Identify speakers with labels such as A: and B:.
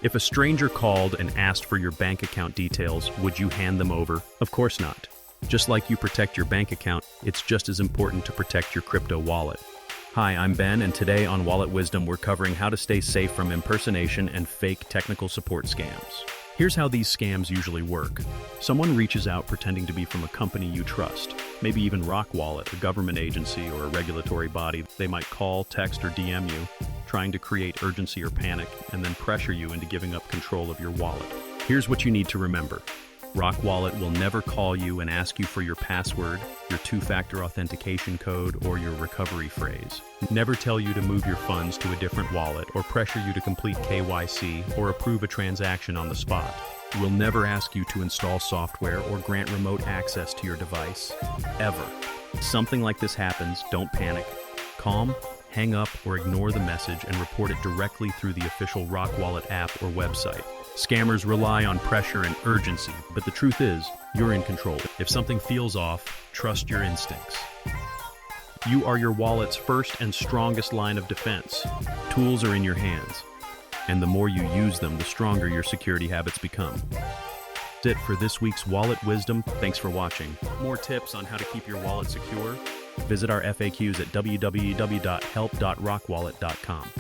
A: If a stranger called and asked for your bank account details, would you hand them over? Of course not. Just like you protect your bank account, it's just as important to protect your crypto wallet. Hi, I'm Ben, and today on Wallet Wisdom, we're covering how to stay safe from impersonation and fake technical support scams. Here's how these scams usually work. Someone reaches out pretending to be from a company you trust, maybe even RockWallet, a government agency or a regulatory body. They might call, text, or DM you, trying to create urgency or panic, and then pressure you into giving up control of your wallet. Here's what you need to remember. RockWallet will never call you and ask you for your password, your two-factor authentication code, or your recovery phrase. Never tell you to move your funds to a different wallet or pressure you to complete KYC or approve a transaction on the spot. We'll never ask you to install software or grant remote access to your device, ever. If something like this happens, don't panic. Calm, hang up, or ignore the message and report it directly through the official RockWallet app or website. Scammers rely on pressure and urgency, but the truth is, you're in control. If something feels off, trust your instincts. You are your wallet's first and strongest line of defense. Tools are in your hands, and the more you use them, the stronger your security habits become. That's it for this week's Wallet Wisdom. Thanks for watching. More tips on how to keep your wallet secure? Visit our FAQs at www.help.rockwallet.com.